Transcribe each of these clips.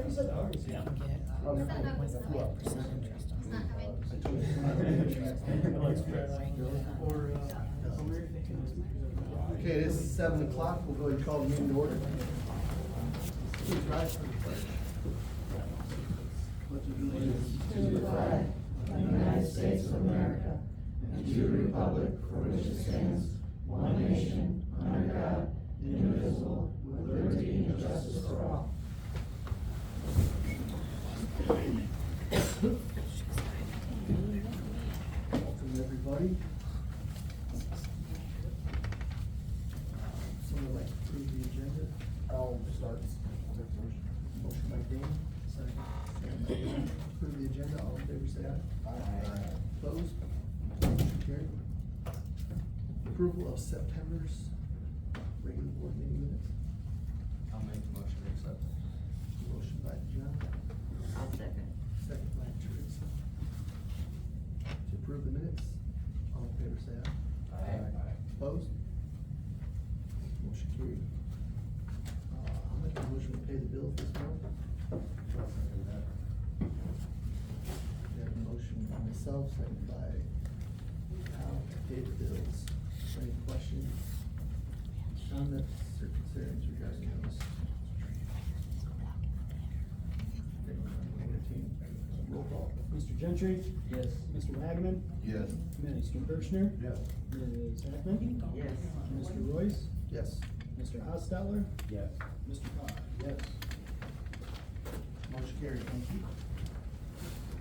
You said August. Yeah. Okay, it is 7 o'clock. We'll go ahead and call the meeting to order. Please rise for the pledge. Pledge allegiance to the flag of the United States of America and to the republic for which it stands, one nation, under God, indivisible, with liberty and justice for all. Welcome, everybody. Someone like to approve the agenda? I'll start. Motion by Dan, second by Dan. Approve the agenda, all in favor say aye. Aye. Opposed? Motion carried. Approval of September's regular board meeting minutes. I'll make the motion to accept. Motion by John, I'll second. second by Teresa. To approve the minutes, all in favor say aye. Opposed? Motion carried. I'll make a motion to pay the bills this month. We have a motion by myself, second by Al, to pay the bills. Any questions, comments, or concerns regarding those? Roll call. Mr. Gentry? Yes. Mr. Wagman? Yes. Mr. Kirschner? Yes. Ms. Hackman? Yes. Mr. Royce? Yes. Mr. Hostetler? Yes. Mr. Carr? Yes. Motion carried, thank you.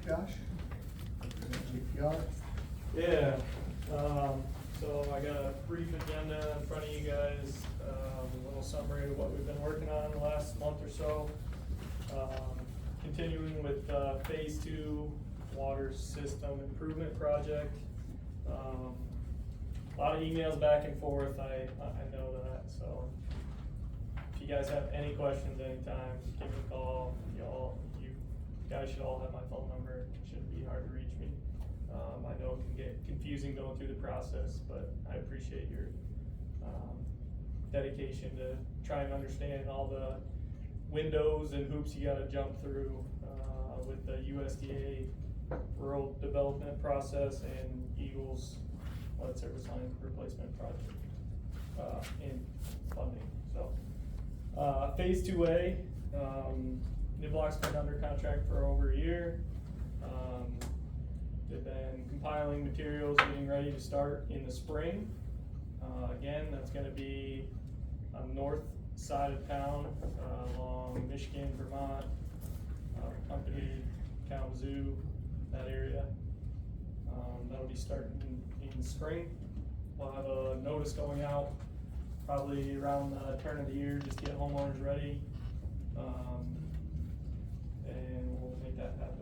Josh? JPR? Yeah, so I got a brief agenda in front of you guys, a little summary of what we've been working on the last month or so. Continuing with, phase 2 water system improvement project. A lot of emails back and forth, I know that, so if you guys have any questions anytime, just give me a call. You guys should all have my phone number, it shouldn't be hard to reach me. I know it can get confusing going through the process, but I appreciate your dedication to try and understand all the windows and hoops you gotta jump through with the USDA rural development process and Eagles lead service line replacement project in funding. So phase 2A, Niblock's been under contract for over a year. They've been compiling materials, getting ready to start in the spring. Again, that's gonna be on the north side of town, along Michigan, Vermont, Company, Kalamazoo, that area. That'll be starting in spring. We'll have a notice going out probably around the turn of the year, just to get homeowners ready. And we'll make that happen.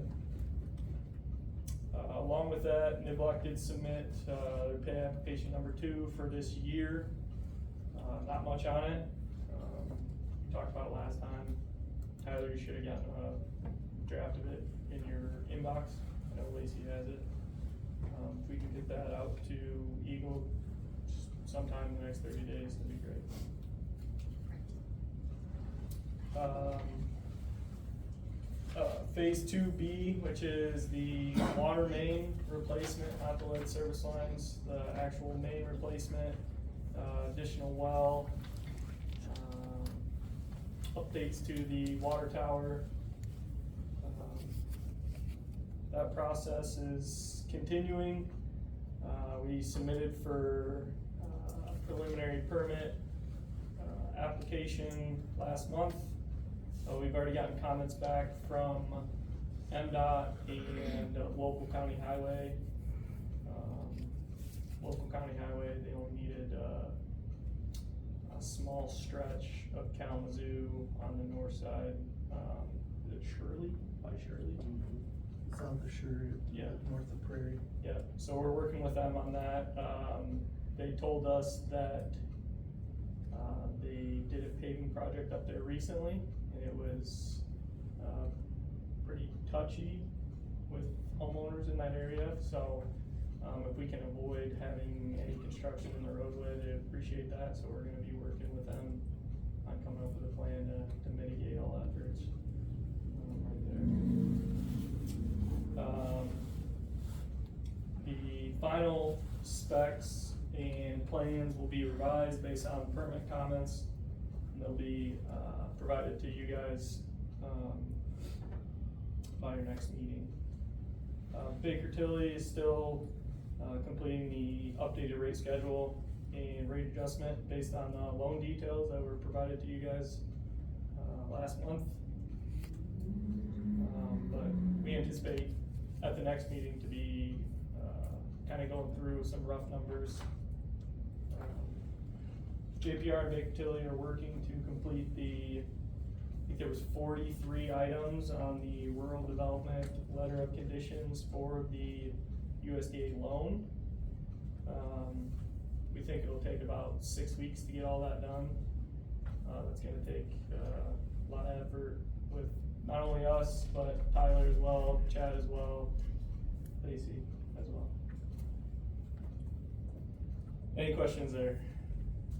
Along with that, Niblock did submit their pay application number 2 for this year. Not much on it. We talked about it last time. Tyler, you should have gotten a draft of it in your inbox. I know Lacey has it. If we can get that out to Eagle sometime in the next 30 days, that'd be great. Phase 2B, which is the water main replacement, not the lead service lines, the actual main replacement, additional well, updates to the water tower. That process is continuing. We submitted for preliminary permit application last month. We've already gotten comments back from MDOT and local county highway. Local county highway, they only needed a small stretch of Kalamazoo on the north side. Is it Shirley? By Shirley? South of Shirley, Yeah. north of Prairie. Yeah, so we're working with them on that. They told us that they did a paving project up there recently, and it was pretty touchy with homeowners in that area. So if we can avoid having any construction in the roadway, they appreciate that. So we're gonna be working with them on coming up with a plan to mitigate all efforts. final specs and plans will be revised based on permit comments. And they'll be, provided to you guys, by your next meeting. Baker Tilly is still, completing the updated rate schedule and rate adjustment based on the loan details that were provided to you guys, last month. But we anticipate at the next meeting to be, kinda going through some rough numbers. JPR and Baker Tilly are working to complete I think there was 43 items on the rural development letter of conditions for the USDA loan. We think it'll take about 6 weeks to get all that done. That's gonna take a lot of effort with not only us, but Tyler as well, Chad as well, Lacey as well. Any questions there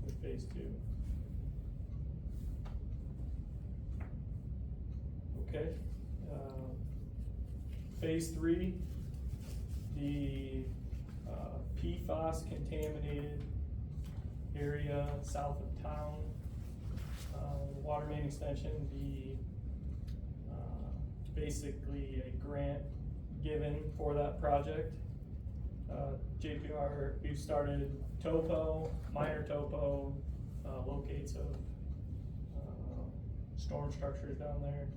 with phase 2? Okay, phase 3, the PFAS contaminated area south of town, water main extension, basically a grant given for that project. JPR, we've started topo, minor topo, locates of storm structures down there.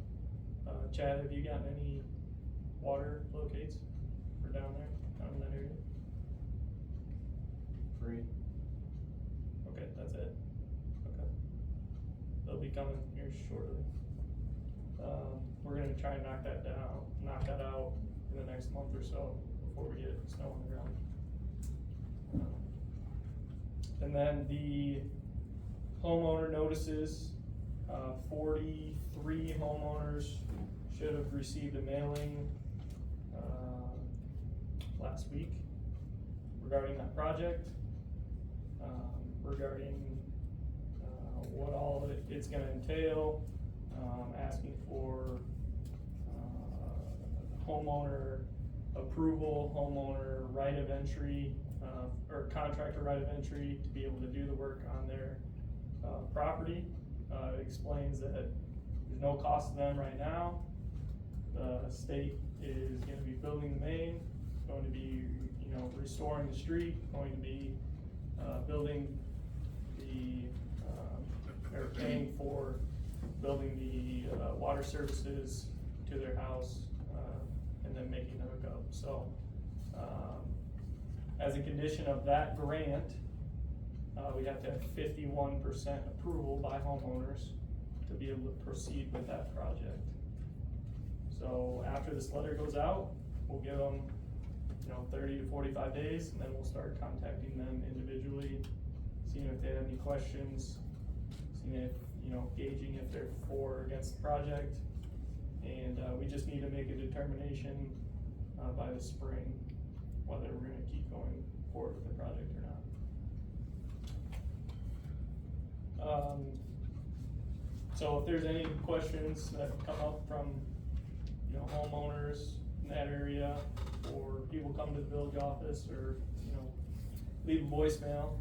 Chad, have you gotten any water locates for down there, down in that area? 3. Okay, that's it. Okay. They'll be coming here shortly. We're gonna try and knock that out in the next month or so before we get snow on the ground. And then the homeowner notices, 43 homeowners should have received a mailing, last week regarding that project, regarding, what all it's gonna entail, asking for, homeowner approval, homeowner right of entry, or contractor right of entry to be able to do the work on their, property. It explains that there's no cost to them right now. The state is gonna be building the main, going to be, restoring the street, going to be, building the, or paying for building the, water services to their house, and then making the hookup. So, as a condition of that grant, we have to have 51% approval by homeowners to be able to proceed with that project. So after this letter goes out, we'll give them, 30 to 45 days, and then we'll start contacting them individually, seeing if they have any questions, seeing if, gauging if they're for or against the project. And we just need to make a determination by the spring whether we're gonna keep going forward with the project or not. So if there's any questions that come up from, homeowners in that area, or people come to the village office, or, leave a voicemail,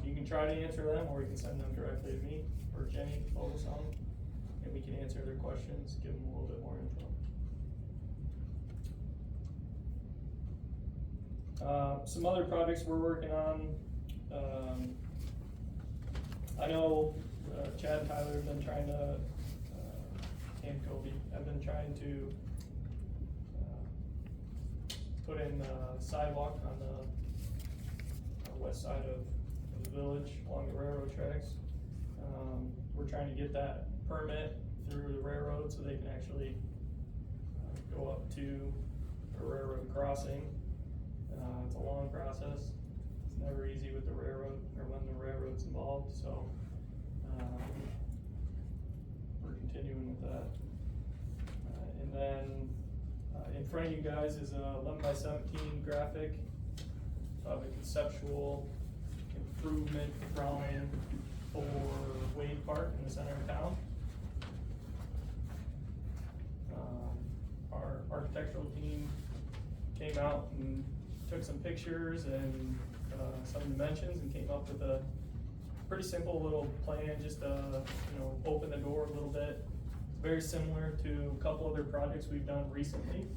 you can try to answer them, or you can send them directly to me or Jenny Boguson, and we can answer their questions, give them a little bit more info. Some other projects we're working on, I know Chad and Tyler have been trying to, and Kobe have been trying to put in sidewalk on the west side of the village along the railroad tracks. We're trying to get that permit through the railroad so they can actually go up to a railroad crossing. It's a long process. It's never easy with the railroad, or when the railroad's involved, so we're continuing with that. And then in front of you guys is a 11x17 graphic of a conceptual improvement drawing for Wade Park in the center of town. Our architectural team came out and took some pictures and, some dimensions and came up with a pretty simple little plan, just to, open the door a little bit. Very similar to a couple other projects we've done recently.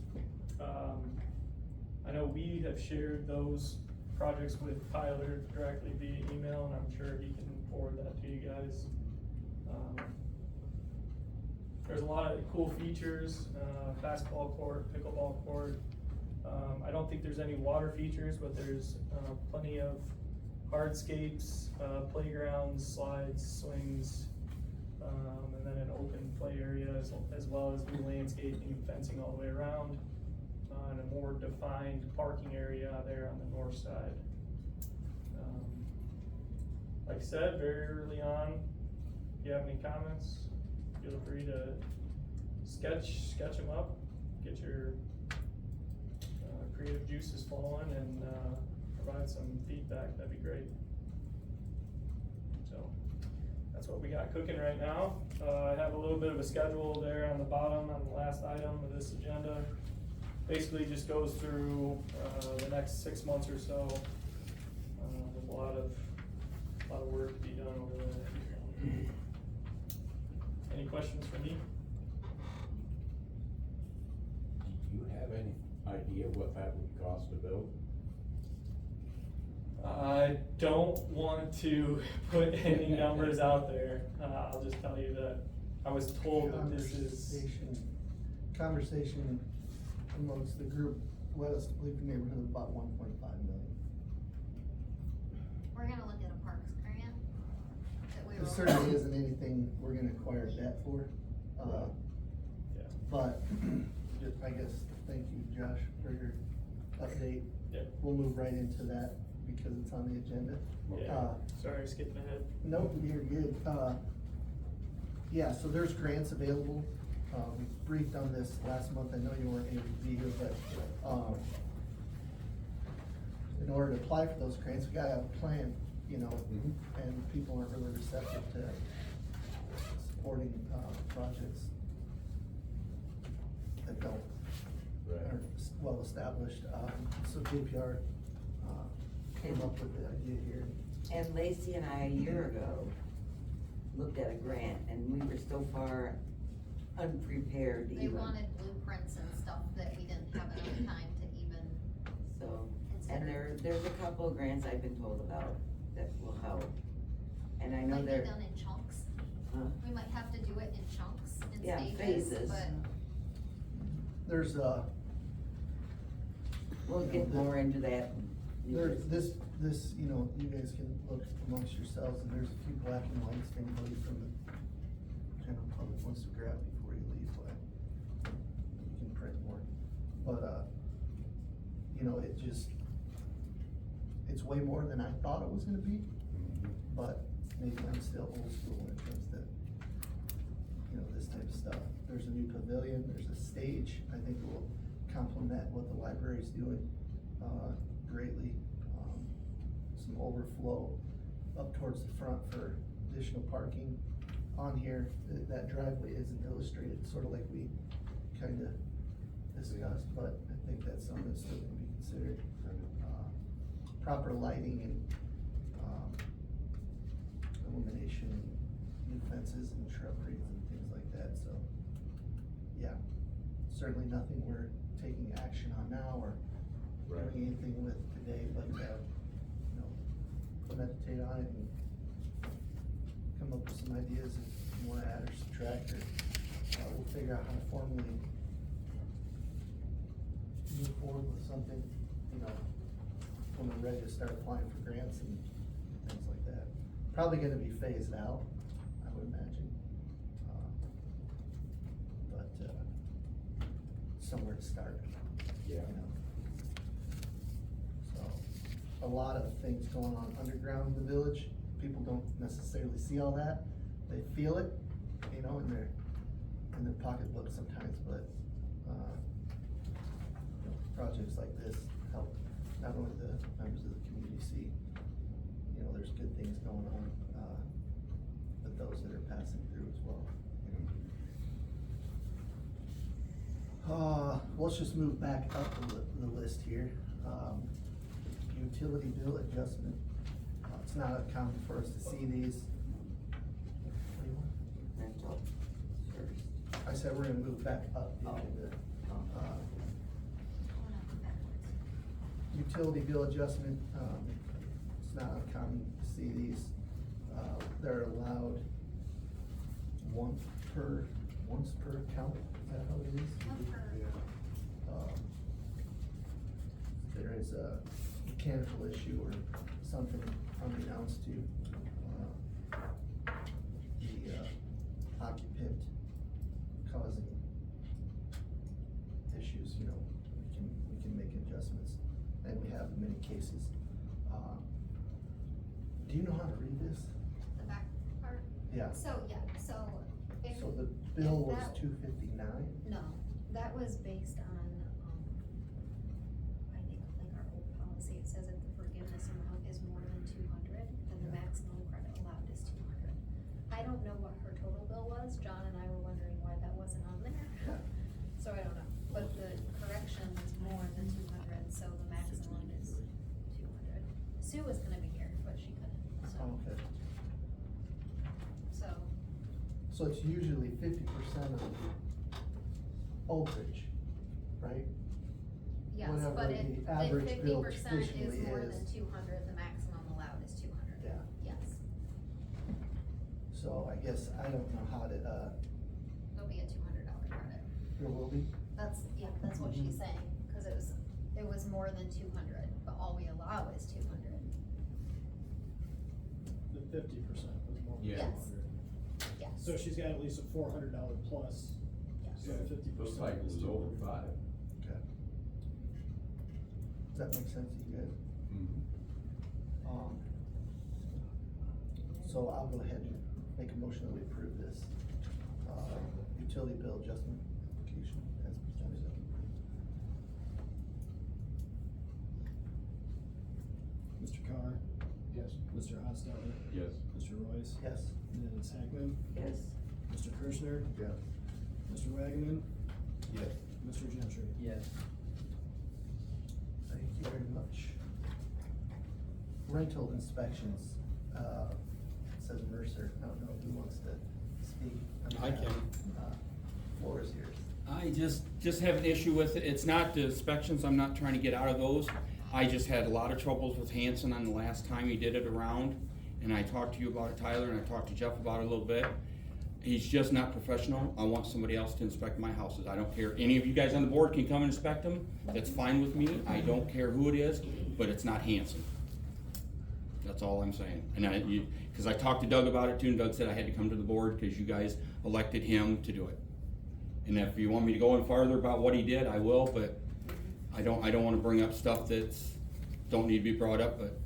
I know we have shared those projects with Tyler directly via email, and I'm sure he can forward that to you guys. There's a lot of cool features, basketball court, pickleball court. I don't think there's any water features, but there's plenty of hardscapes, playgrounds, slides, swings, and then an open play area as well as new landscaping and fencing all the way around, and a more defined parking area there on the north side. Like I said, very early on, if you have any comments, feel free to sketch them up, get your creative juices flowing, and provide some feedback. That'd be great. So that's what we got cooking right now. I have a little bit of a schedule there on the bottom on the last item of this agenda. Basically just goes through the next 6 months or so. There's a lot of work to be done over there. Any questions for me? Do you have any idea what that would cost to build? I don't want to put any numbers out there. I'll just tell you that I was told that this is. Conversation amongst the group led us to believe the neighborhood of about 1.5 million. We're gonna look at a parks grant that we There were. certainly isn't anything we're gonna acquire debt for, Yeah. but just, I guess, thank you, Josh, for your update. Yeah. We'll move right into that because it's on the agenda. Yeah. Sorry, skipping ahead. Nope, you're good. Yeah, so there's grants available. We briefed on this last month. I know you weren't able to be here, but, in order to apply for those grants, we gotta have a plan, and people aren't really receptive to supporting, projects that don't, are well established. So JPR, came up with the idea here. And Lacey and I, a year ago, looked at a grant, and we were so far unprepared to They even. wanted blueprints and stuff that we didn't have enough time to even. So, and there's a couple of grants I've been told about that will help. And I know Might be they're, done in chunks. We might have to do it in chunks, in yeah, stages, phases. but There's, We'll get more into that. there's this, you guys can look amongst yourselves, and there's a few black and whites, if anybody from the general public wants to grab before you leave, but you can print more. But, it's way more than I thought it was gonna be, but maybe I'm still old school when it comes to, this type of stuff. There's a new pavilion, there's a stage, I think it will complement what the library's doing, greatly. Some overflow up towards the front for additional parking. On here, that driveway isn't illustrated, sort of like we kinda discussed, but I think that's something that's still gonna be considered. Proper lighting and, illumination, and new fences and shrubberies and things like that, so. Yeah, certainly nothing we're taking action on now or doing anything with today, but, meditate on it and come up with some ideas if you wanna add or subtract, or, we'll figure out how to formally move forward with something, when we're ready to start applying for grants and things like that. Probably gonna be phased out, I would imagine. But, somewhere to start. Yeah. So, a lot of things going on underground in the village. People don't necessarily see all that. They feel it, in their pocketbook sometimes, but, projects like this help not only the members of the community see, there's good things going on, but those that are passing through as well. Let's just move back up the list here. utility bill adjustment. It's not uncommon for us to see these. What do you want? Rental service. I said we're gonna move back up into the, Going up backwards. utility bill adjustment. It's not uncommon to see these. They're allowed once per account, is that how it is? One per- Um, There is a mechanical issue or something unbeknownst to, the occupant causing issues, you know, we can make adjustments, and we have in many cases. Do you know how to read this? The back part? Yeah. So, yeah, so. if- So the bill if was that- 259? No, that was based on, I think like our old policy, it says if the forgiveness amount is more than 200, then the maximum credit allowed is 200. I don't know what her total bill was, John and I were wondering why that wasn't on there, Yeah. so I don't know. But the correction is more than 200, so the maximum is 200. Sue was gonna be here, but she couldn't, so, Okay. so, So it's usually 50% of the overage, right? yes, Whatever but the if average bill 50% is traditionally more is. than 200, the maximum allowed is 200. Yeah. Yes, So I guess I don't know how to, there'll be a $200 credit. there will be? That's, yeah, that's what she's saying, cause it was more than 200, but all we allow is 200. The 50% was more than Yeah. Yes. 400. Yes. So she's got at least a $400 plus, Yes. so 50%. Looks like it was over 5. Okay. Does that make sense to you guys? So I'll go ahead and make a motion that we approve this, utility bill adjustment application as presented. Mr. Carr, Yes. Mr. Hostetler, Yes. Mr. Royce, Yes? Ms. Hackman, Yes. Mr. Kirschner, Yes. Mr. Wagaman, Yes. Mr. Gentry. Yes. Thank you very much. Rental inspections, it says Mercer, I don't know who wants to speak. I can. Floor is yours. I just have an issue with it. It's not the inspections, I'm not trying to get out of those. I just had a lot of troubles with Hanson on the last time he did it around. And I talked to you about it, Tyler, and I talked to Jeff about it a little bit. He's just not professional. I want somebody else to inspect my houses. I don't care. Any of you guys on the board can come and inspect them. That's fine with me. I don't care who it is, but it's not Hanson. That's all I'm saying. And cause I talked to Doug about it too, and Doug said I had to come to the board because you guys elected him to do it. And if you want me to go in farther about what he did, I will, but I don't wanna bring up stuff that's, don't need to be brought up, but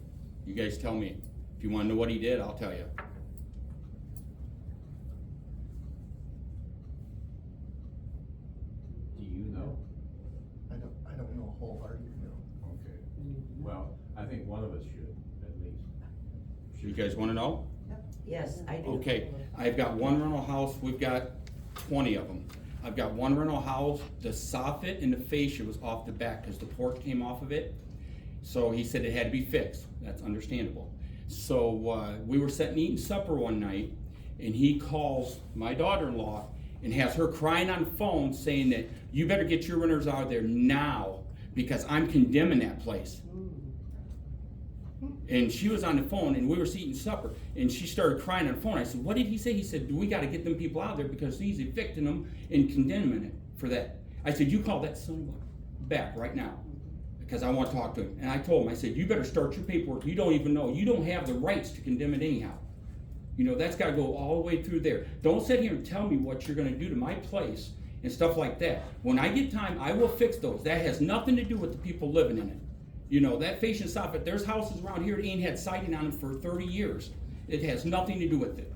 you guys tell me. If you wanna know what he did, I'll tell you. Do you know? I don't know wholeheartedly, no. Okay. Well, I think one of us should, at least. You guys wanna know? Yes, I do. Okay, I've got one rental house, we've got 20 of them. I've got one rental house, the soffit and the fascia was off the back because the porch came off of it. So he said it had to be fixed, that's understandable. So we were sitting eating supper one night and he calls my daughter-in-law and has her crying on the phone saying that you better get your renters out of there now because I'm condemning that place. And she was on the phone and we were eating supper and she started crying on the phone. I said, what did he say? He said, we gotta get them people out of there because he's evicting them and condemning it for that. I said, you call that son of a back right now because I want to talk to him. And I told him, I said, you better start your paperwork. You don't even know. You don't have the rights to condemn it anyhow. You know, that's gotta go all the way through there. Don't sit here and tell me what you're gonna do to my place and stuff like that. When I get time, I will fix those. That has nothing to do with the people living in it. You know, that fascia soffit, there's houses around here that ain't had siding on them for 30 years. It has nothing to do with it.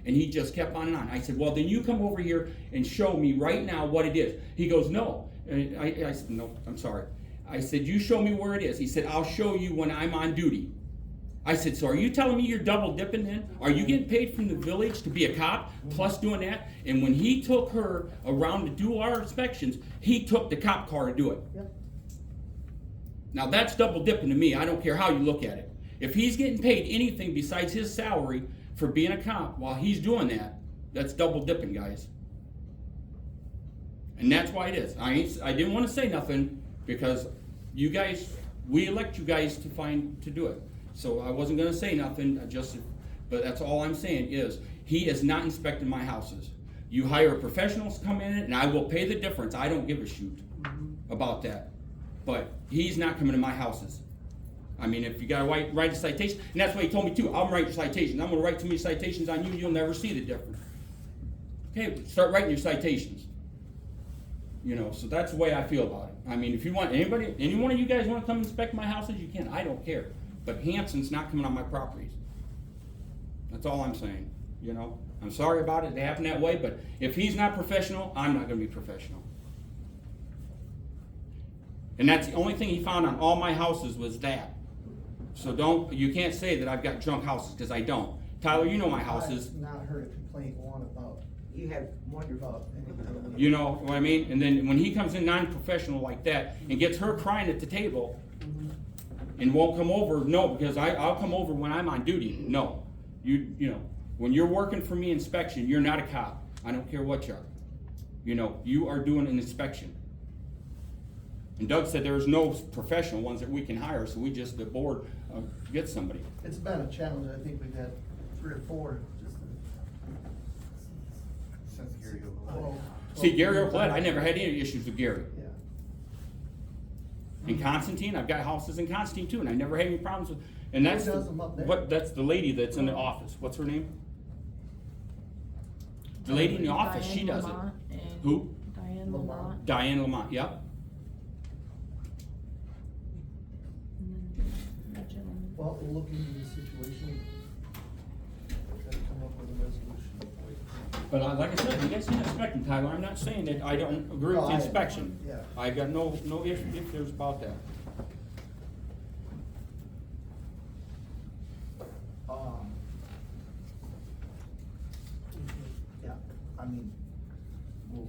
And he just kept on and on. I said, well, then you come over here and show me right now what it is. He goes, no. And I said, no, I'm sorry. I said, you show me where it is. He said, I'll show you when I'm on duty. I said, so are you telling me you're double dipping then? Are you getting paid from the village to be a cop, plus doing that? And when he took her around to do our inspections, he took the cop car to do it. Yep. Now that's double dipping to me. I don't care how you look at it. If he's getting paid anything besides his salary for being a cop while he's doing that, that's double dipping, guys. And that's why it is. I didn't want to say nothing because you guys, we elect you guys to do it. So I wasn't going to say nothing, but that's all I'm saying is he is not inspecting my houses. You hire professionals to come in and I will pay the difference. I don't give a shoot about that. But he's not coming to my houses. I mean, if you gotta write a citation, and that's what he told me too, I'm writing citations. I'm gonna write too many citations on you, you'll never see the difference. Okay, start writing your citations. You know, so that's the way I feel about it. I mean, if you want, any one of you guys wanna come inspect my houses, you can, I don't care. But Hanson's not coming on my properties. That's all I'm saying, you know? I'm sorry about it happened that way, but if he's not professional, I'm not gonna be professional. And that's the only thing he found on all my houses was that. So you can't say that I've got junk houses, because I don't. Tyler, you know my houses. I've not heard a complaint one about. You have wonderful. About anything. You know what I mean? And then when he comes in non-professional like that and gets her crying at the table and won't come over, no, because I'll come over when I'm on duty. No. You know, when you're working for me inspection, you're not a cop. I don't care what you are. You know, you are doing an inspection. And Doug said there's no professional ones that we can hire, so the board gets somebody. It's been a challenge. I think we've had 3 or 4 just. Since Gary Well, See, Gary Oakland, I never had any issues with Gary. Yeah. In Constantine, I've got houses in Constantine too, and I never had any problems with, and that's, Who does them up there? that's the lady that's in the office. What's her name? The lady in the office, she does it. Who? Diane Lamont. Diane Lamont, yep. Well, we'll look into the situation. Try to come up with a resolution. But like I said, you guys can inspect them, Tyler. I'm not saying that I don't agree with the inspection. Yeah. I got no ifs about that. Yeah, I mean, we'll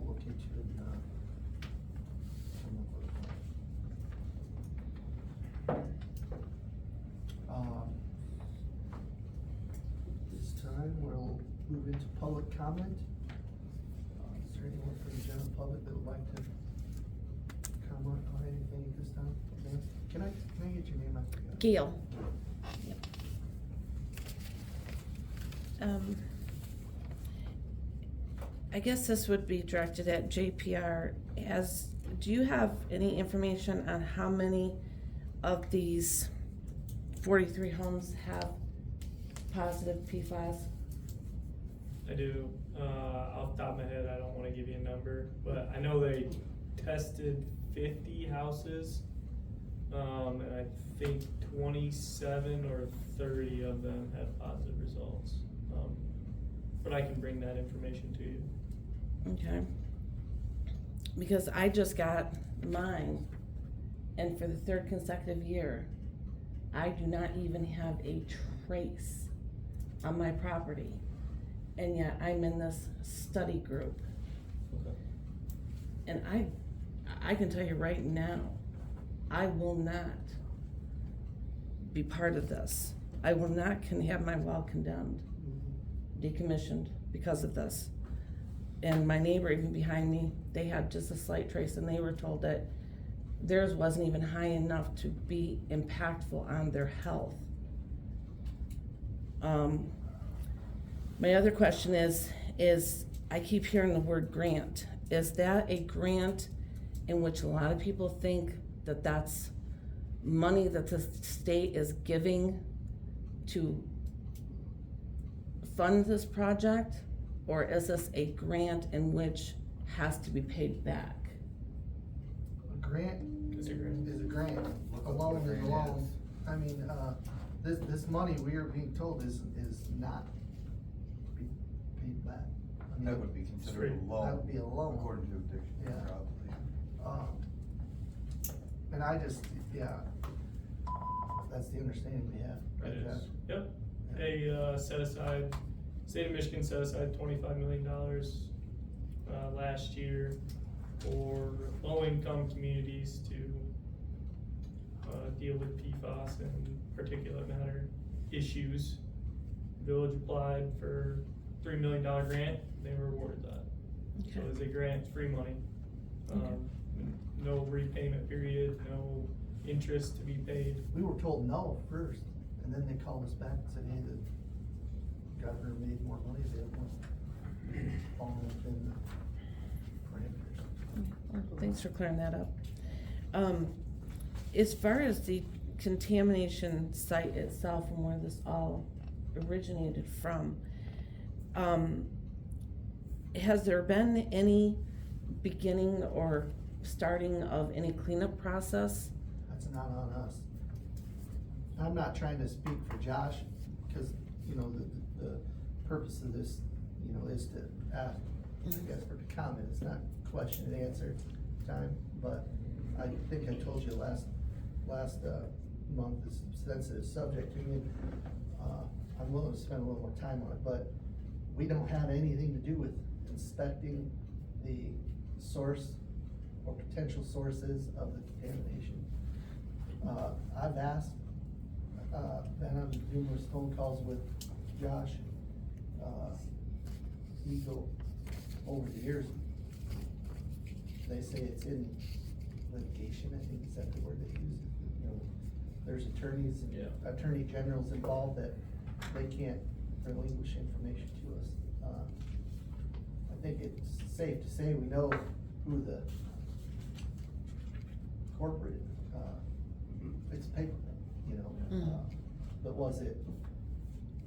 look into it and, come up with a plan. This time, we'll move into public comment. Is there anyone from the general public that would like to comment on anything at this time? Ma'am? Can I get your name? I forgot. Gail. I guess this would be directed at JPR. Do you have any information on how many of these 43 homes have positive PFAS? I do. Off the top of my head, I don't wanna give you a number, but I know they tested 50 houses. And I think 27 or 30 of them had positive results. But I can bring that information to you. Okay. Because I just got mine, and for the 3rd consecutive year, I do not even have a trace on my property. And yet I'm in this study group. Okay. And I can tell you right now, I will not be part of this. I will not have my well condemned, decommissioned because of this. And my neighbor even behind me, they had just a slight trace, and they were told that theirs wasn't even high enough to be impactful on their health. My other question is I keep hearing the word grant. Is that a grant in which a lot of people think that that's money that the state is giving to fund this project? Or is this a grant in which has to be paid back? A grant It's a grant. is a grant. A loan is a loan. I mean, this money we are being told is not to be paid back. I mean, That would be considered a loan. That would be a loan. According to addiction, Yeah. probably. And I just, yeah, that's the understanding we have. Right, It Jeff? is. Yep. They set aside, state of Michigan set aside $25 million last year for low-income communities to deal with PFAS and particulate matter issues. Village applied for $3 million grant, they were awarded that. So Okay. it's a grant, it's free money. No repayment period, no interest to be paid. We were told no first, and then they called us back and said, hey, the governor made more money available. Falling within the parameters. Well, thanks for clearing that up. As far as the contamination site itself and where this all originated from, has there been any beginning or starting of any cleanup process? That's not on us. I'm not trying to speak for Josh, because, you know, the purpose of this, you know, is to ask, I guess, for the comment, it's not question and answer time, but I think I told you last month, it's a sensitive subject, I mean, I'm willing to spend a little more time on it, but we don't have anything to do with inspecting the source or potential sources of the contamination. I've asked, been on numerous phone calls with Josh, Eagle, over the years. They say it's in litigation, I think is that the word they use, you know, there's attorneys and attorney generals involved that they can't relinquish information to us. I think it's safe to say we know who the corporate, it's paper, you know, but was it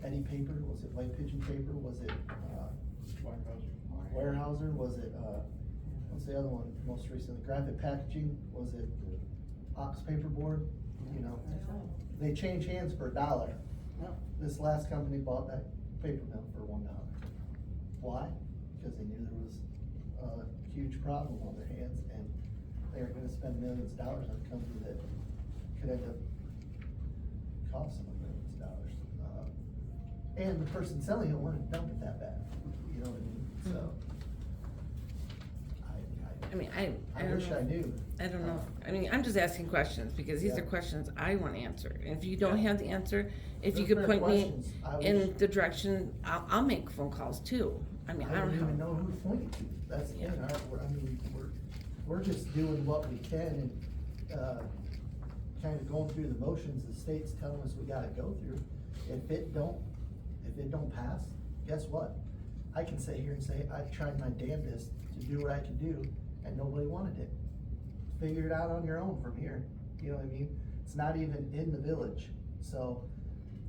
Eddie Paper, was it White Pigeon Paper, was it, Warehouser, was it, what's the other one, most recently, Graphic Packaging, was it Ox Paperboard, you know? They change hands for $1. This last company bought that paper mill for $1. Why? Because they knew there was a huge problem on their hands, and they were gonna spend millions of dollars on a company that could end up costing them millions of dollars. And the person selling it wanted to dump it that bad, you know what I mean? So, I mean, I don't wish know. I knew. I don't know. I mean, I'm just asking questions because these Yeah. are questions I want answered. And if you don't Yeah. have the answer, if you They're could fair point me questions. I in wish- the direction, I'll make phone calls too. I mean, I I don't don't even know. know who to point to, that's the thing, Yeah. I mean, we're just doing what we can and, kinda going through the motions the state's telling us we gotta go through. If it don't pass, guess what? I can sit here and say, I tried my damnedest to do what I could do, and nobody wanted it. Figure it out on your own from here, you know what I mean? It's not even in the village, so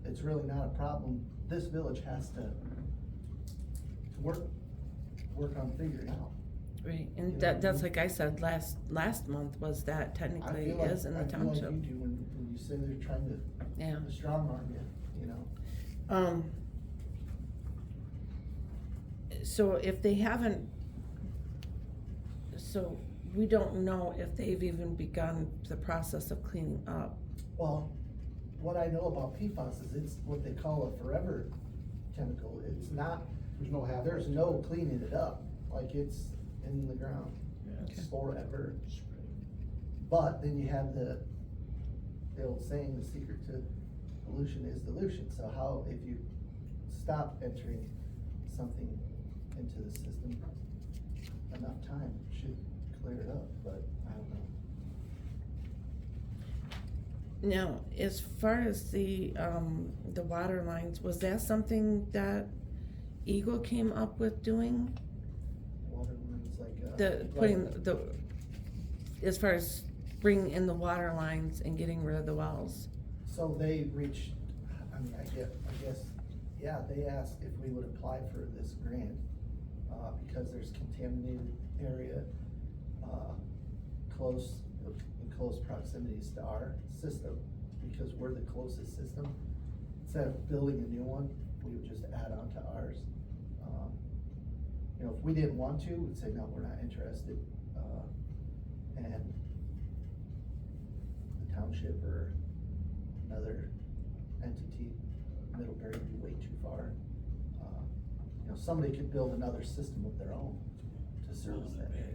it's really not a problem. This village has to work on figuring out. Right, You and know, that's like I said last month was that I technically feel like, is in the I feel township. like you do when you say they're trying to, Yeah. to strong arm you, you know? So if they haven't, so we don't know if they've even begun the process of cleaning up. Well, what I know about PFAS is it's what they call a forever chemical. It's not, there's no cleaning it up, like it's in the ground. It's forever. But then you have the old saying, the secret to pollution is dilution. So how, if you stop entering something into the system, enough time should clear it up, but I don't know. Now, as far as the water lines, was that something that Eagle came up with doing? Water lines like, The, putting the, as far as bringing in the water lines and getting rid of the wells? So they reached, I mean, I guess, yeah, they asked if we would apply for this grant, because there's contaminated area, in close proximities to our system, because we're the closest system. Instead of building a new one, we would just add on to ours. You know, if we didn't want to, we'd say, no, we're not interested, and the township or another entity, Middlebury would be way too far. You know, somebody could build another system of their own to service that area.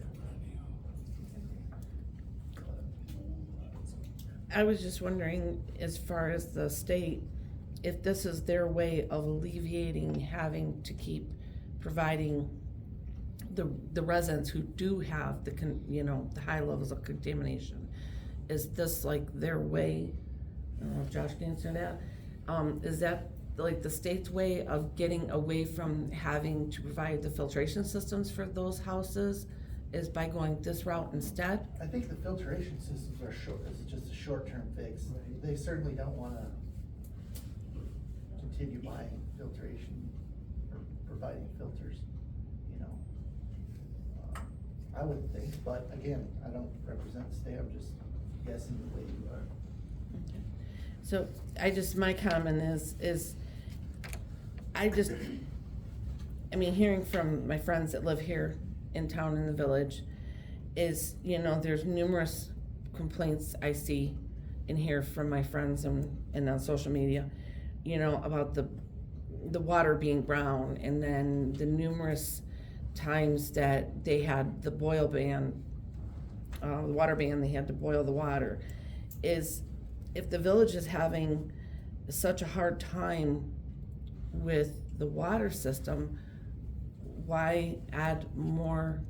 I was just wondering, as far as the state, if this is their way of alleviating having to keep providing the residents who do have the the high levels of contamination. Is this like their way? I don't know if Josh can answer that. Is that like the state's way of getting away from having to provide the filtration systems for those houses, is by going this route instead? I think the filtration systems are short, this is just a short-term fix. They certainly don't wanna continue buying filtration or providing filters, you know. I would think, but again, I don't represent the state, I'm just guessing the way you are. Okay. So my comment is, hearing from my friends that live here in town in the village is, there's numerous complaints I see and hear from my friends and on social media, about the water being brown, and then the numerous times that they had the boil ban, the water ban, they had to boil the water. Is if the village is having such a hard time with the water system, why add more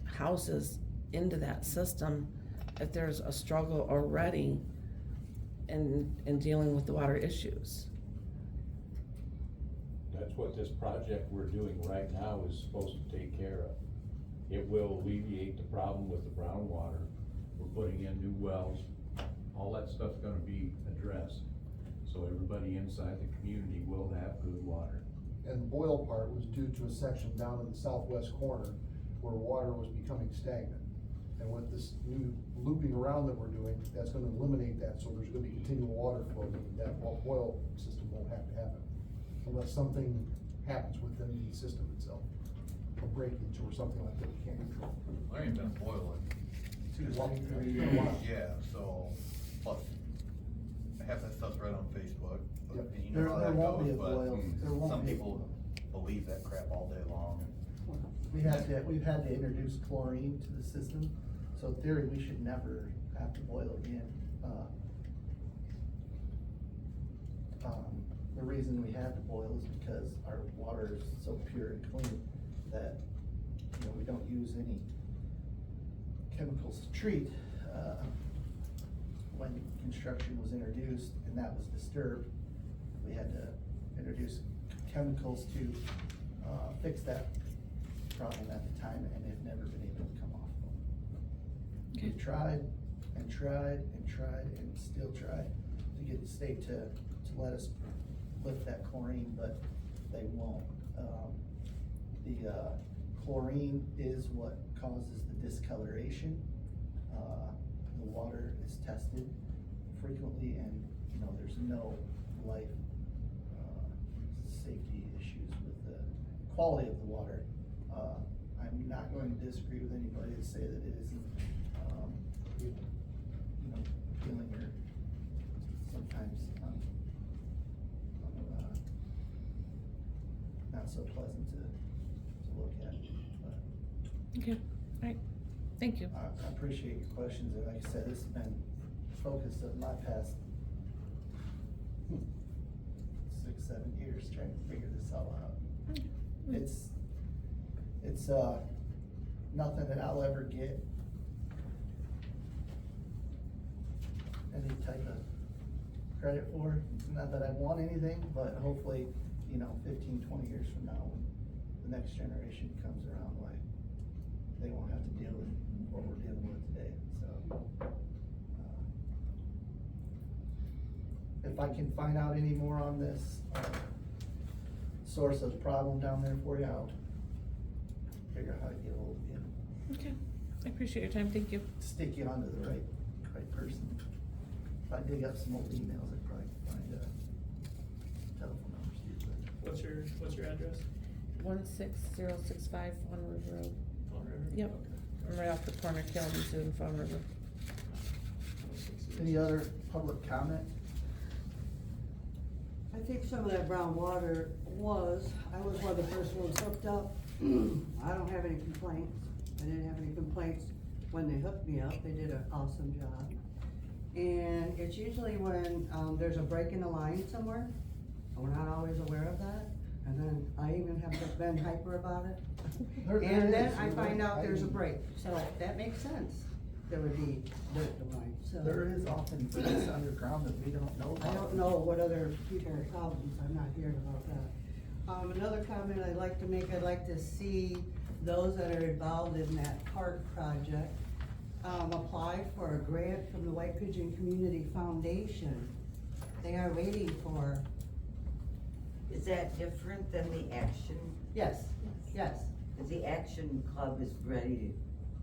houses into that system if there's a struggle already in dealing with the water issues? That's what this project we're doing right now is supposed to take care of. It will alleviate the problem with the brown water. We're putting in new wells. All that stuff's gonna be addressed. So everybody inside the community will have good water. And the boil part was due to a section down in the southwest corner where water was becoming stagnant. And with this new looping around that we're doing, that's gonna eliminate that, so there's gonna be continual water flow. That boil system won't have to happen unless something happens within the system itself, a breakage or something like that we can't control. There ain't been boiling. It's been a while. Yeah, so, plus, half that stuff's right on Facebook. Yep. And you know how There that won't be a goes, but boil. There won't some be a people boil. believe that crap all day long. We've had to introduce chlorine to the system, so in theory, we should never have to boil again. The reason we had to boil is because our water is so pure and clean that, we don't use any chemicals to treat. When construction was introduced and that was disturbed, we had to introduce chemicals to, fix that problem at the time, and they've never been able to come off. We tried and tried and tried and still tried to get the state to let us lift that chlorine, but they won't. The chlorine is what causes the discoloration. The water is tested frequently, and there's no life safety issues with the quality of the water. I'm not going to disagree with anybody to say that it isn't, appealing or sometimes not so pleasant to look at. But Okay, all right, thank you. I appreciate your questions, and like I said, this has been the focus of my past 6-7 years trying to figure this all out. It's nothing that I'll ever get any type of credit for. Not that I want anything, but hopefully, 15-20 years from now, when the next generation comes around, like, they won't have to deal with what we're dealing with today, so. If I can find out any more on this, source of problem down there for you, I'll figure out how to get ahold of you. Okay, I appreciate your time, thank you. Stick you onto the right person. If I dig up some old emails, I'd probably find telephone numbers too, but. What's your address? 16065 Fawn River Road. Fawn River? Yep. Okay. I'm right off the corner of Kelly's and Fawn River. Any other public comment? I think some of that brown water I was one of the first ones hooked up. I don't have any complaints. I didn't have any complaints when they hooked me up. They did an awesome job. And it's usually when, there's a break in the line somewhere, and we're not always aware of that, and then I even have been hyper about it. There And then is, I you're find right. out there's a I- break, so that makes sense, there would be dirt in the line, so. There is often things underground that we don't know about. I don't know what other people's problems, I'm not hearing about that. Another comment I'd like to make, I'd like to see those that are involved in that park project, apply for a grant from the White Pigeon Community Foundation. They are waiting for, Is that different than the Action? yes, yes, Cause the Action Club is ready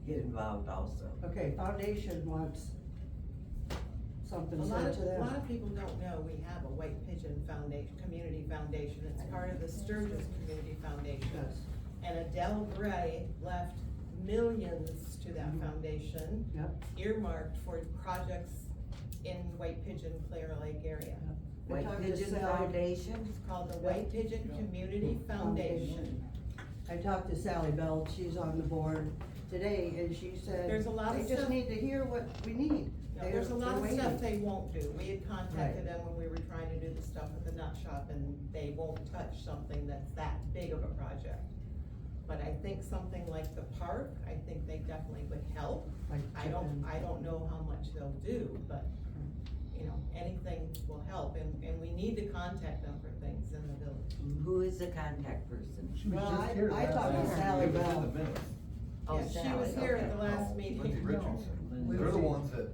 to get involved also. okay, foundation wants something A lot said of, to a them. lot of people don't know we have a White Pigeon Foundation, Community Foundation, it's part of the Sturgis Community Foundation. Yes. And Adele Gray left millions to that Mhm. foundation, Yep. earmarked for projects in White Pigeon, Clear Lake area. I White talked to Pigeon Sally- Foundation? It's called the White Pigeon Community Foundation. I talked to Sally Bell, she's on the board today, and she said. There's a lot of They just stuff- need to hear what we need. No, there's a lot of They're stuff waiting. they won't do. We had contacted Right. them when we were trying to do the stuff at the nut shop, and they won't touch something that's that big of a project. But I think something like the park, I think they definitely would help. Like I don't chicken. know how much they'll do, but, you know, anything will help, and we need to contact them for things in the village. Who is the contact person? She was Well, just here I last talked to night. Sally It was in Bell. the minutes. Oh, Yeah, she Sally, was here at okay. the last Lindsay meeting. Richardson, they're the ones that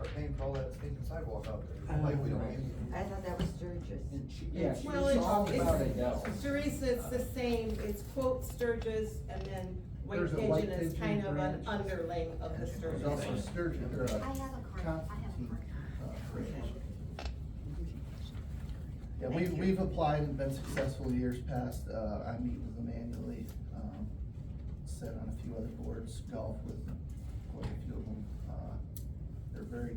are paying for all that stinking sidewalk out there, Oh, like we don't Right. use. I thought that was Sturgis. Yeah, she Well, was it's, talking about Adele. Teresa, it's the same, it's quote Sturgis, and then White There's a White Pigeon is Pigeon kind of an branch. underling of the There's Sturgis. also Sturgeon, or I have a card, I have a Constantine, card. branch. Yeah, we've applied and been successful years past, I meet with them annually, sit on a few other boards, golf with quite a few of them. They're a very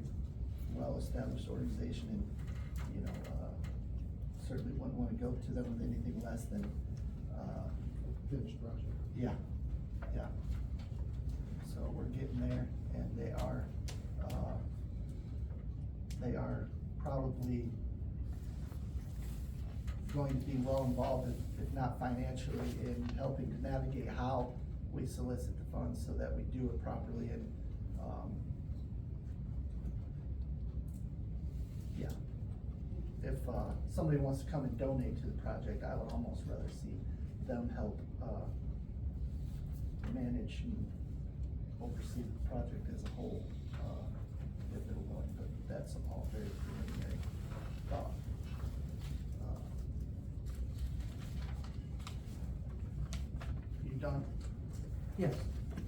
well-established organization and, you know, certainly wouldn't wanna go to them with anything less than, Finished project. yeah, yeah. So we're getting there, and they are probably going to be well involved, if not financially, in helping to navigate how we solicit the funds so that we do it properly and, yeah. If, somebody wants to come and donate to the project, I would almost rather see them help, manage and oversee the project as a whole, if they're willing, but that's all very preliminary thought. You done? Yes.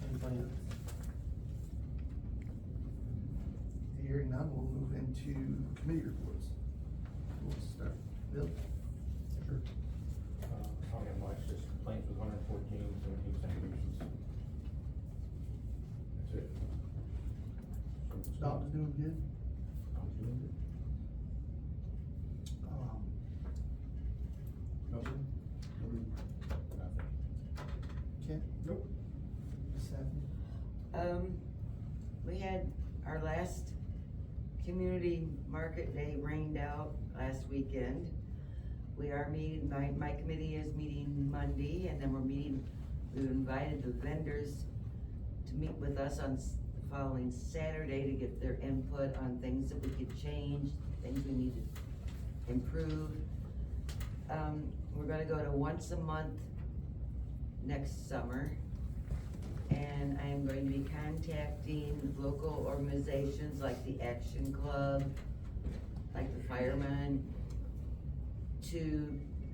Anybody else? Hearing none, we'll move into committee reports. We'll start, Bill? Sure. I don't have much, just complaints with 114, 17 citations. That's it. Dog's doing good? I'm doing good. Nothing? Nothing. Ken? Nope. Stephanie? We had our last community market day rained out last weekend. We are meeting, my committee is meeting Monday, and then we've invited the vendors to meet with us on the following Saturday to get their input on things that we could change, things we need to improve. We're gonna go to once a month next summer. And I am going to be contacting local organizations like the Action Club, like the Firemen, to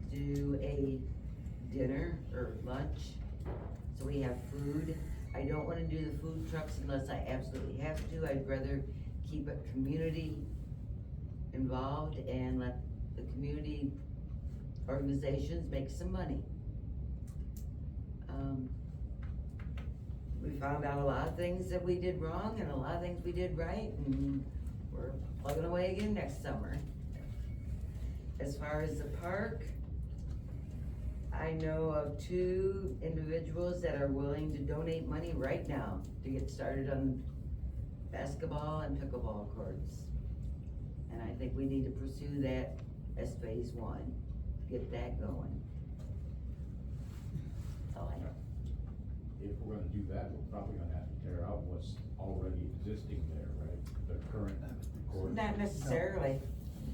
do a dinner or lunch, so we have food. I don't wanna do the food trucks unless I absolutely have to. I'd rather keep it community involved and let the community organizations make some money. We found out a lot of things that we did wrong and a lot of things we did right, and we're plugging away again next summer. As far as the park, I know of 2 individuals that are willing to donate money right now to get started on basketball and pickleball courts. And I think we need to pursue that as phase one, get that going. That's all I know. If we're gonna do that, we're probably gonna have to tear out what's already existing there, right? The current courts. Not necessarily.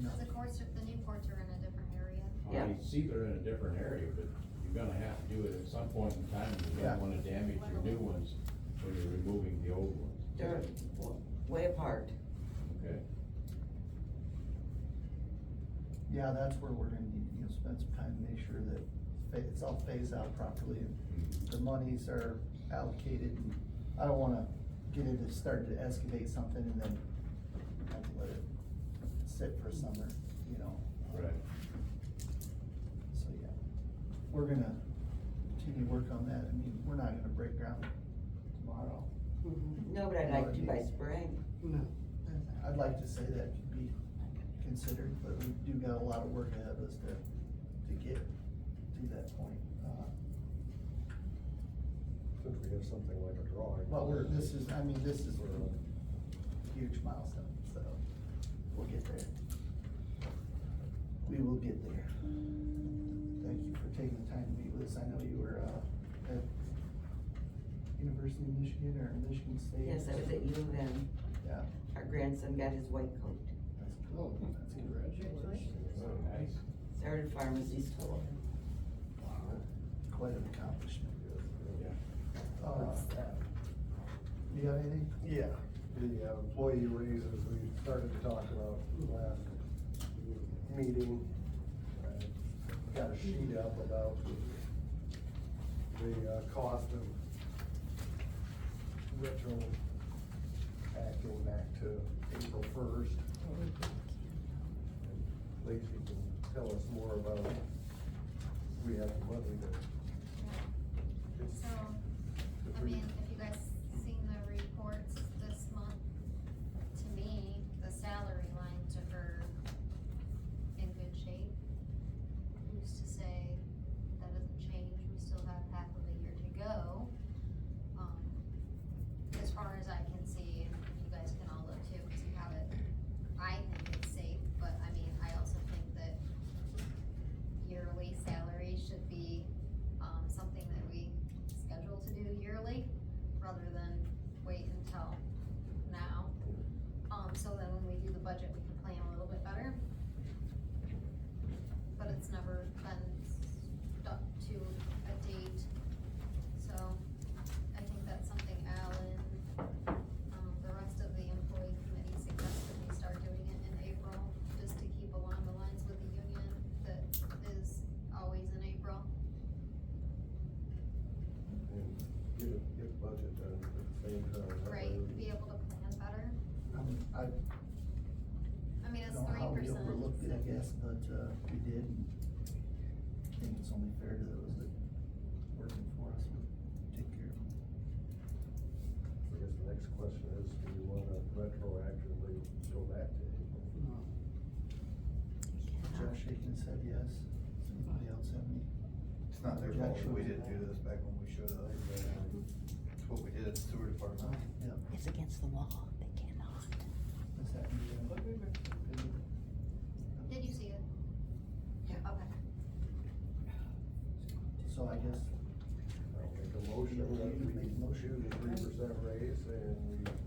Cause the courts, the new courts are in a different area. Yeah. I see they're in a different area, but you're gonna have to do it at some point in time. You Yeah. don't wanna damage your new ones when you're removing the old ones. They're way apart. Okay. Yeah, that's where we're gonna need, spend some time to make sure that it's all phased out properly and the monies are allocated. And I don't wanna get into, start to excavate something and then have to let it sit for summer, Right. So, yeah, we're gonna continue to work on that. I mean, we're not gonna break ground tomorrow. No, but I'd like to by spring. I'd like to say that could be considered, but we do got a lot of work ahead of us to get to that point. Since we have something like a drawing. But this is a huge milestone, so we'll get there. We will get there. Thank you for taking the time to meet with us. I know you were, at University of Michigan or Michigan State. Yes, I was at U of M. Yeah, Our grandson got his white coat. that's cool. That's congratulations. Oh, nice. Started pharmacy school. Quite an accomplishment. Yeah. Do you have anything? Yeah, the employee raises we started to talk about last meeting. Got a sheet up about the cost of retroacting back to April 1st. Lacey can tell us more about, we have the money to. So, I mean, if you guys seen the reports this month, to me, the salary lines are in good shape. Who's to say that doesn't change, we still have half of a year to go. As far as I can see, and you guys can all look too, cause you have it, I think it's safe, but I mean, I also think that yearly salary should be, something that we schedule to do yearly, rather than wait until now. So then when we do the budget, we can plan a little bit better. But it's never been stuck to a date, so I think that's something Alan, the rest of the employee committee suggested we start doing it in April, just to keep along the lines with the union that is always in April. And get the budget done at the same time. Right, be able to plan better. I I mean, it's don't know how we 3%. overlooked it, I guess, but, we did. I think it's only fair to those that working for us, we take care of them. I guess the next question is, do you wanna retroactively go back to April? Josh shaking his head yes. Does anybody else have any? It's not their fault that we didn't do this back when we should have. It's what we did at the sewer department. Yep. It's against the law, they cannot. What's that? Did you see it? Yeah. Okay. So I guess, I'll make a motion that we do the 3% raise and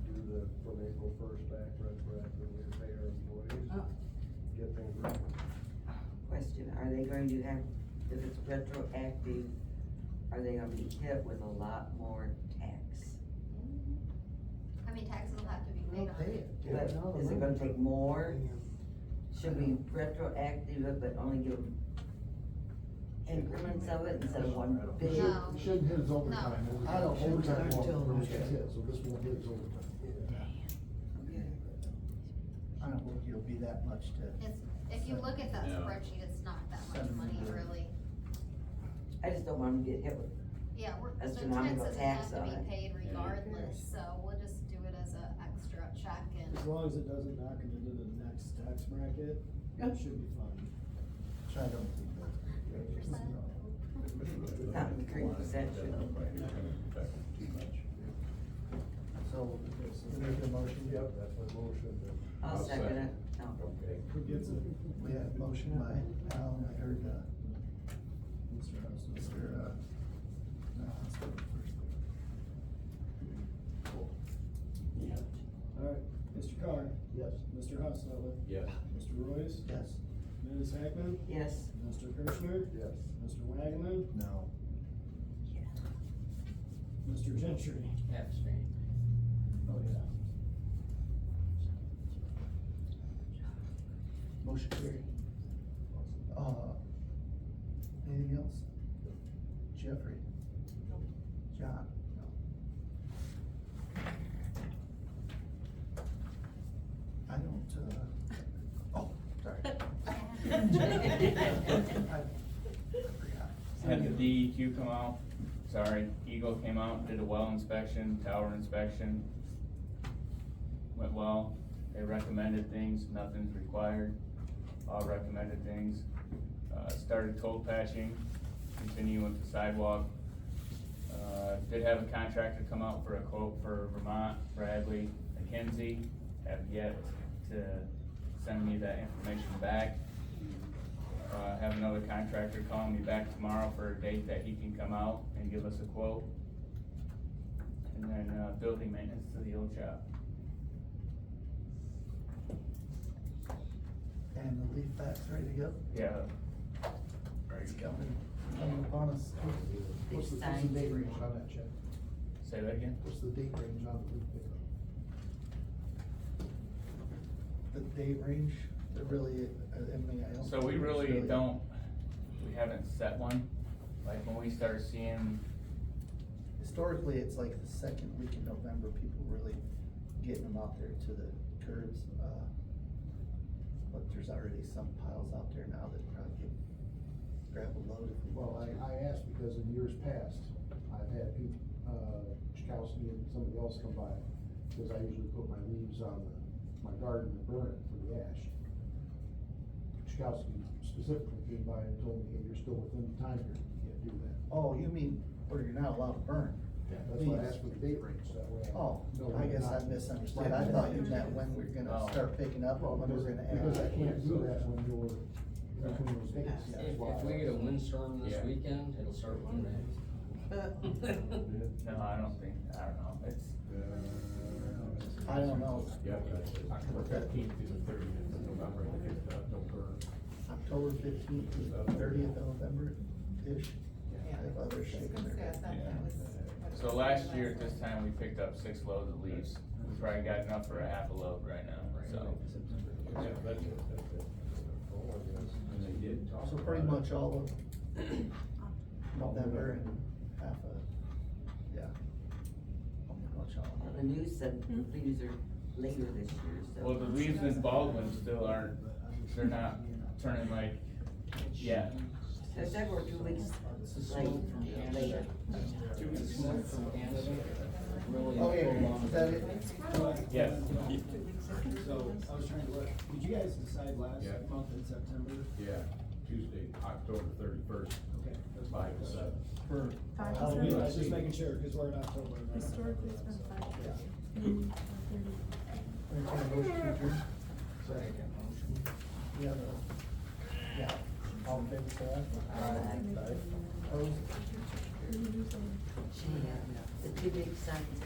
we do the, from April 1st back retroactively pay our employees. Get things right. Question, are they going to have, if it's retroactive, are they gonna be hit with a lot more tax? I mean, taxes will have to be paid on it. But is it gonna take more? Should we retroactive it, but only give them increments of it instead of one big? No. It shouldn't hit his overtime. No. I don't, overtime Until- won't hit, so this won't hit his overtime. I don't think it'll be that much to. It's, if you look at that No. spreadsheet, it's not that much money, really. I just don't want them to get hit with, Yeah, the Astronomical taxes tax have to on be it. paid regardless, so we'll just do it as a extra check and. As long as it doesn't knock it into the next tax bracket, it should be fine. So I don't think that's. not 3% should. Too much. So, Make a motion. Yep, that's my motion. I'll second it. No. Okay. Who gets it? We have a motion by Alan, I heard, Mr. House, no, let's go first. Cool. Yeah. Alright, Mr. Carr, Yes. Mr. Hustle, Yes. Mr. Royce, Yes. Ms. Hackman, Yes. Mr. Kirschner, Yes. Mr. Wagman, No. Mr. Gentry. Abstain. Oh, yeah. Motion carried. Anything else? Jeffrey? John? No. I don't, oh, sorry. I forgot. Had the DEQ come out, sorry, Eagle came out, did a well inspection, tower inspection. Went well, they recommended things, nothing's required, all recommended things. Started cold patching, continuing with the sidewalk. Did have a contractor come out for a quote for Vermont, Bradley, McKenzie, have yet to send me that information back. Have another contractor calling me back tomorrow for a date that he can come out and give us a quote. And then, building maintenance to the old shop. And the leaf back's ready to go? Yeah. It's coming upon us. What's the date range on that, Chad? Say that again? What's the date range on the leaf pickup? The date range, it really, I mean, I don't. So we think it's really don't, we haven't set one, like when we start seeing, Historically, it's like the second week in November, people really getting them out there to the curbs, but there's already some piles out there now that probably get grab a load if we Well, want to. I asked because in years past, I've had people, Chakowski and somebody else come by, because I usually put my leaves on my garden and burn it for the ash. Chakowski specifically came by and told me, hey, you're still within the time period, you can't do that. Oh, you mean where you're not allowed to burn? That's why I asked for the date range, that way. Oh, know I when guess I not- misunderstood. I thought you meant when we're gonna Oh. start picking up, or Well, when we're because, gonna add. because I can't do that when you're between those dates. That's If why we I get a asked. windstorm this Yeah. weekend, it'll start Monday. no, I don't think, I don't know, it's, I don't know. Yeah, October 15th to the 30th of November, I think, don't burn. October 15th to the 30th of November-ish. Yeah. If others I was shaking gonna their say, I head. thought that was what it so was last last year at time. this time, we picked up 6 loads of leaves. We probably got enough for a half a load right now, so. Yeah, that's it. And they did talk. So pretty about it. much all of November and half of, yeah. Pretty much all of The it. news said leaves are later this year, so. Well, the leaves in Baldwin still aren't, they're not turning like, yeah. They said we're 2 weeks late, later. 2 weeks smoke from Kansas, really Oh, yeah, prolonged. is that it? Yes. So, I was trying to look, did you guys decide last Yeah. month in September? Yeah, Tuesday, October 31st, Okay. that's 5 to 7. For Halloween, I was just making sure, cause we're in October. right? Historically, it's been 5 Yeah. to 30. Entertained a motion to adjourn? Yeah, yeah, all in favor, say aye. Aye. Opposed? The 2 big signs.